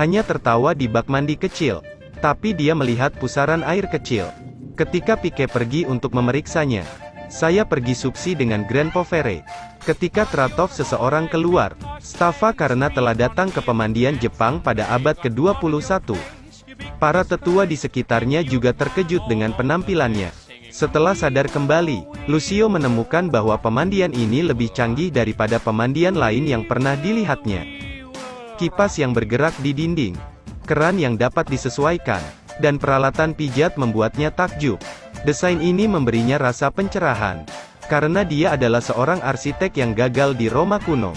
hanya tertawa di bak mandi kecil. Tapi dia melihat pusaran air kecil. Ketika Pike pergi untuk memeriksanya, saya pergi subsi dengan Grand Povere. Ketika Tratov seseorang keluar, Staffa karena telah datang ke pemandian Jepang pada abad ke-21. Para tetua di sekitarnya juga terkejut dengan penampilannya. Setelah sadar kembali, Lucio menemukan bahwa pemandian ini lebih canggih daripada pemandian lain yang pernah dilihatnya. Kipas yang bergerak di dinding, keran yang dapat disesuaikan, dan peralatan pijat membuatnya takjub. Desain ini memberinya rasa pencerahan, karena dia adalah seorang arsitek yang gagal di Roma kuno.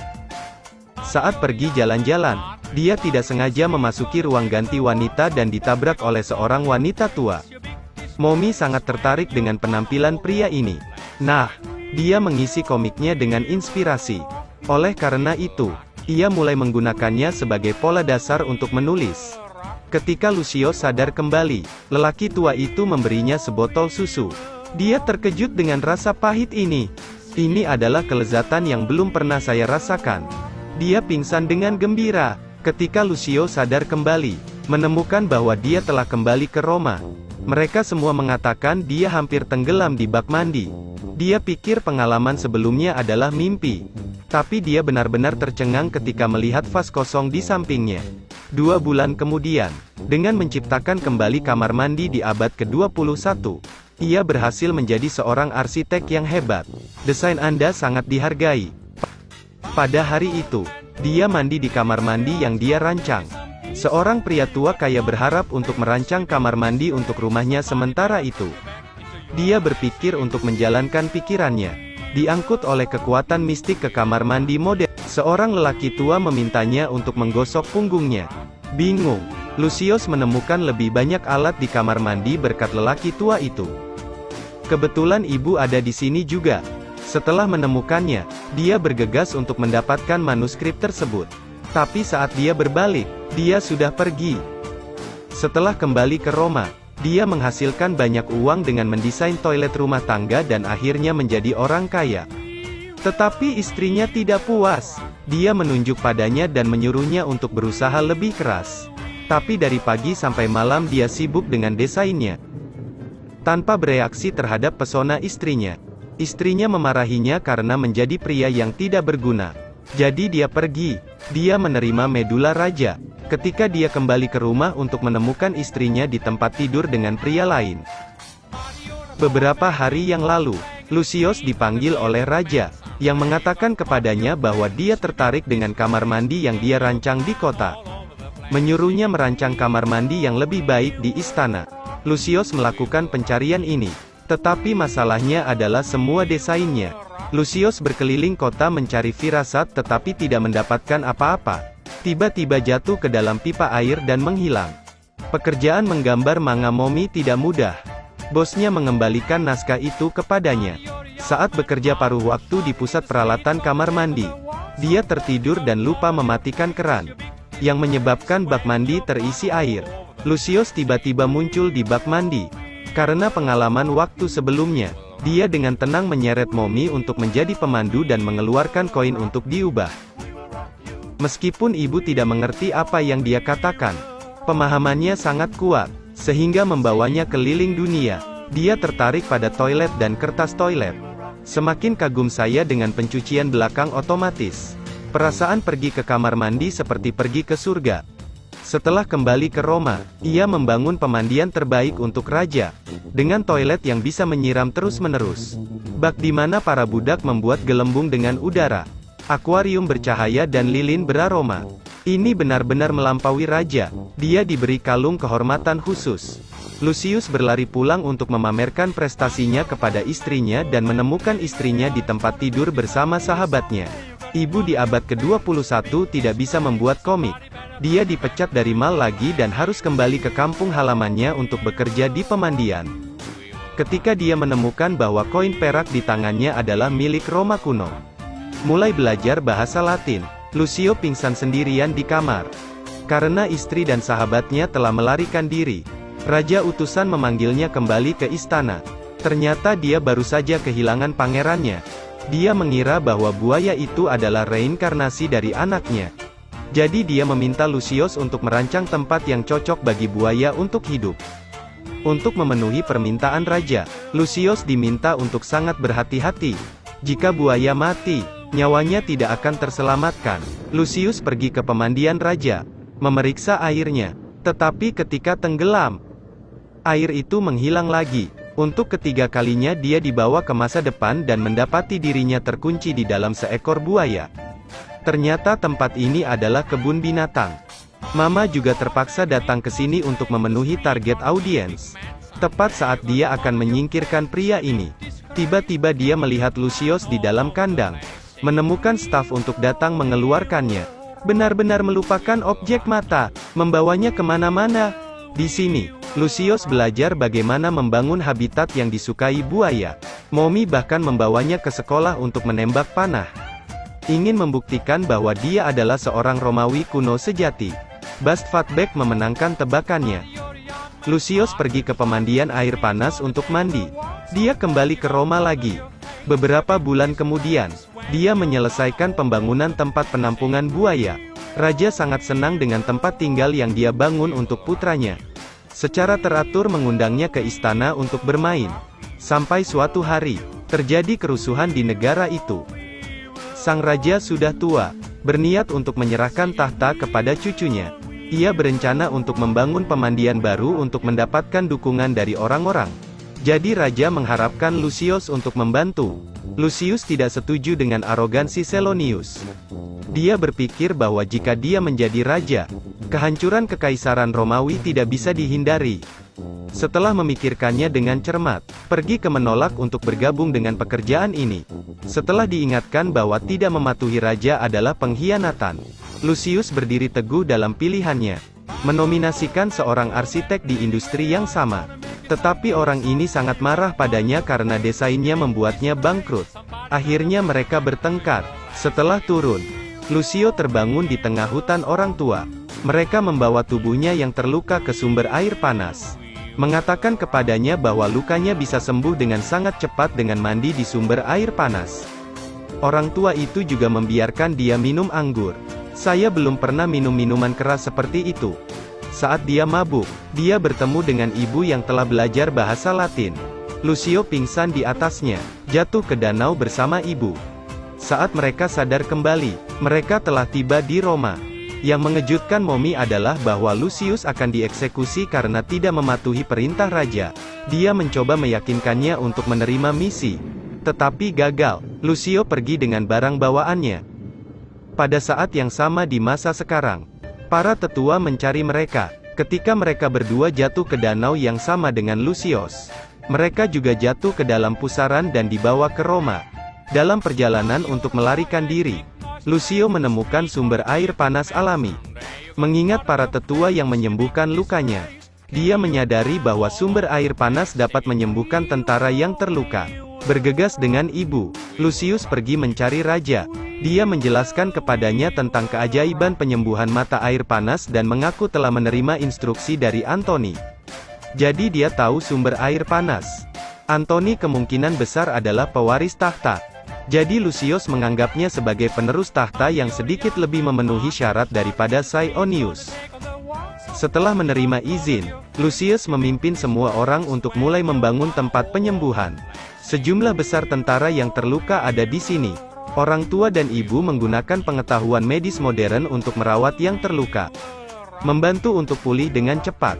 Saat pergi jalan-jalan, dia tidak sengaja memasuki ruang ganti wanita dan ditabrak oleh seorang wanita tua. Momi sangat tertarik dengan penampilan pria ini. Nah, dia mengisi komiknya dengan inspirasi. Oleh karena itu, ia mulai menggunakannya sebagai pola dasar untuk menulis. Ketika Lucio sadar kembali, lelaki tua itu memberinya sebotol susu. Dia terkejut dengan rasa pahit ini. Ini adalah kelezatan yang belum pernah saya rasakan. Dia pingsan dengan gembira. Ketika Lucio sadar kembali, menemukan bahwa dia telah kembali ke Roma. Mereka semua mengatakan dia hampir tenggelam di bak mandi. Dia pikir pengalaman sebelumnya adalah mimpi. Tapi dia benar-benar tercengang ketika melihat vas kosong di sampingnya. 2 bulan kemudian, dengan menciptakan kembali kamar mandi di abad ke-21, ia berhasil menjadi seorang arsitek yang hebat. Desain Anda sangat dihargai. Pada hari itu, dia mandi di kamar mandi yang dia rancang. Seorang pria tua kaya berharap untuk merancang kamar mandi untuk rumahnya sementara itu. Dia berpikir untuk menjalankan pikirannya. Diangkut oleh kekuatan mistik ke kamar mandi modern. Seorang lelaki tua memintanya untuk menggosok punggungnya. Bingung, Lucius menemukan lebih banyak alat di kamar mandi berkat lelaki tua itu. Kebetulan ibu ada di sini juga. Setelah menemukannya, dia bergegas untuk mendapatkan manuskrip tersebut. Tapi saat dia berbalik, dia sudah pergi. Setelah kembali ke Roma, dia menghasilkan banyak uang dengan mendesain toilet rumah tangga dan akhirnya menjadi orang kaya. Tetapi istrinya tidak puas. Dia menunjuk padanya dan menyuruhnya untuk berusaha lebih keras. Tapi dari pagi sampai malam dia sibuk dengan desainnya. Tanpa bereaksi terhadap pesona istrinya. Istrinya memarahinya karena menjadi pria yang tidak berguna. Jadi dia pergi. Dia menerima medula raja. Ketika dia kembali ke rumah untuk menemukan istrinya di tempat tidur dengan pria lain. Beberapa hari yang lalu, Lucius dipanggil oleh raja, yang mengatakan kepadanya bahwa dia tertarik dengan kamar mandi yang dia rancang di kota. Menyuruhnya merancang kamar mandi yang lebih baik di istana. Lucius melakukan pencarian ini. Tetapi masalahnya adalah semua desainnya. Lucius berkeliling kota mencari firasat tetapi tidak mendapatkan apa-apa. Tiba-tiba jatuh ke dalam pipa air dan menghilang. Pekerjaan menggambar manga Momi tidak mudah. Bosnya mengembalikan naskah itu kepadanya. Saat bekerja paruh waktu di pusat peralatan kamar mandi, dia tertidur dan lupa mematikan keran, yang menyebabkan bak mandi terisi air. Lucius tiba-tiba muncul di bak mandi. Karena pengalaman waktu sebelumnya, dia dengan tenang menyeret Momi untuk menjadi pemandu dan mengeluarkan koin untuk diubah. Meskipun ibu tidak mengerti apa yang dia katakan, pemahamannya sangat kuat, sehingga membawanya keliling dunia. Dia tertarik pada toilet dan kertas toilet. Semakin kagum saya dengan pencucian belakang otomatis. Perasaan pergi ke kamar mandi seperti pergi ke surga. Setelah kembali ke Roma, ia membangun pemandian terbaik untuk raja, dengan toilet yang bisa menyiram terus-menerus. Bak di mana para budak membuat gelembung dengan udara. Akuarium bercahaya dan lilin beraroma. Ini benar-benar melampaui raja. Dia diberi kalung kehormatan khusus. Lucius berlari pulang untuk memamerkan prestasinya kepada istrinya dan menemukan istrinya di tempat tidur bersama sahabatnya. Ibu di abad ke-21 tidak bisa membuat komik. Dia dipecat dari Mal lagi dan harus kembali ke kampung halamannya untuk bekerja di pemandian. Ketika dia menemukan bahwa koin perak di tangannya adalah milik Roma kuno. Mulai belajar bahasa Latin, Lucio pingsan sendirian di kamar. Karena istri dan sahabatnya telah melarikan diri, raja utusan memanggilnya kembali ke istana. Ternyata dia baru saja kehilangan pangerannya. Dia mengira bahwa buaya itu adalah reinkarnasi dari anaknya. Jadi dia meminta Lucius untuk merancang tempat yang cocok bagi buaya untuk hidup. Untuk memenuhi permintaan raja, Lucius diminta untuk sangat berhati-hati. Jika buaya mati, nyawanya tidak akan terselamatkan. Lucius pergi ke pemandian raja, memeriksa airnya. Tetapi ketika tenggelam, air itu menghilang lagi. Untuk ketiga kalinya dia dibawa ke masa depan dan mendapati dirinya terkunci di dalam seekor buaya. Ternyata tempat ini adalah kebun binatang. Mama juga terpaksa datang ke sini untuk memenuhi target audiens. Tepat saat dia akan menyingkirkan pria ini, tiba-tiba dia melihat Lucius di dalam kandang, menemukan staf untuk datang mengeluarkannya. Benar-benar melupakan objek mata, membawanya kemana-mana. Di sini, Lucius belajar bagaimana membangun habitat yang disukai buaya. Momi bahkan membawanya ke sekolah untuk menembak panah. Ingin membuktikan bahwa dia adalah seorang Romawi kuno sejati. Bast Fatback memenangkan tebakannya. Lucius pergi ke pemandian air panas untuk mandi. Dia kembali ke Roma lagi. Beberapa bulan kemudian, dia menyelesaikan pembangunan tempat penampungan buaya. Raja sangat senang dengan tempat tinggal yang dia bangun untuk putranya. Secara teratur mengundangnya ke istana untuk bermain. Sampai suatu hari, terjadi kerusuhan di negara itu. Sang raja sudah tua, berniat untuk menyerahkan tahta kepada cucunya. Ia berencana untuk membangun pemandian baru untuk mendapatkan dukungan dari orang-orang. Jadi raja mengharapkan Lucius untuk membantu. Lucius tidak setuju dengan arogansi Selonius. Dia berpikir bahwa jika dia menjadi raja, kehancuran kekaisaran Romawi tidak bisa dihindari. Setelah memikirkannya dengan cermat, pergi ke menolak untuk bergabung dengan pekerjaan ini. Setelah diingatkan bahwa tidak mematuhi raja adalah pengkhianatan, Lucius berdiri teguh dalam pilihannya, menominasikan seorang arsitek di industri yang sama. Tetapi orang ini sangat marah padanya karena desainnya membuatnya bangkrut. Akhirnya mereka bertengkar. Setelah turun, Lucio terbangun di tengah hutan orang tua. Mereka membawa tubuhnya yang terluka ke sumber air panas, mengatakan kepadanya bahwa lukanya bisa sembuh dengan sangat cepat dengan mandi di sumber air panas. Orang tua itu juga membiarkan dia minum anggur. Saya belum pernah minum minuman keras seperti itu. Saat dia mabuk, dia bertemu dengan ibu yang telah belajar bahasa Latin. Lucio pingsan di atasnya, jatuh ke danau bersama ibu. Saat mereka sadar kembali, mereka telah tiba di Roma. Yang mengejutkan Momi adalah bahwa Lucius akan dieksekusi karena tidak mematuhi perintah raja. Dia mencoba meyakinkannya untuk menerima misi, tetapi gagal. Lucio pergi dengan barang bawaannya. Pada saat yang sama di masa sekarang, para tetua mencari mereka. Ketika mereka berdua jatuh ke danau yang sama dengan Lucius, mereka juga jatuh ke dalam pusaran dan dibawa ke Roma. Dalam perjalanan untuk melarikan diri, Lucio menemukan sumber air panas alami. Mengingat para tetua yang menyembuhkan lukanya, dia menyadari bahwa sumber air panas dapat menyembuhkan tentara yang terluka. Bergegas dengan ibu, Lucius pergi mencari raja. Dia menjelaskan kepadanya tentang keajaiban penyembuhan mata air panas dan mengaku telah menerima instruksi dari Antoni. Jadi dia tahu sumber air panas. Antoni kemungkinan besar adalah pewaris tahta. Jadi Lucius menganggapnya sebagai penerus tahta yang sedikit lebih memenuhi syarat daripada Saonius. Setelah menerima izin, Lucius memimpin semua orang untuk mulai membangun tempat penyembuhan. Sejumlah besar tentara yang terluka ada di sini. Orang tua dan ibu menggunakan pengetahuan medis modern untuk merawat yang terluka, membantu untuk pulih dengan cepat.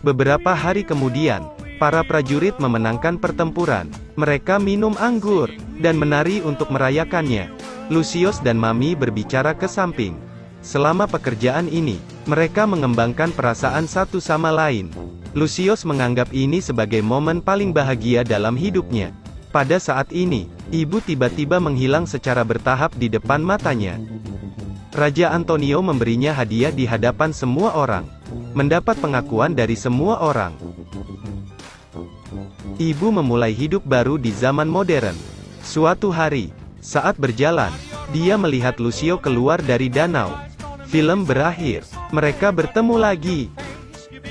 Beberapa hari kemudian, para prajurit memenangkan pertempuran. Mereka minum anggur dan menari untuk merayakannya. Lucius dan Mami berbicara ke samping. Selama pekerjaan ini, mereka mengembangkan perasaan satu sama lain. Lucius menganggap ini sebagai momen paling bahagia dalam hidupnya. Pada saat ini, ibu tiba-tiba menghilang secara bertahap di depan matanya. Raja Antonio memberinya hadiah di hadapan semua orang, mendapat pengakuan dari semua orang. Ibu memulai hidup baru di zaman modern. Suatu hari, saat berjalan, dia melihat Lucio keluar dari danau. Film berakhir. Mereka bertemu lagi.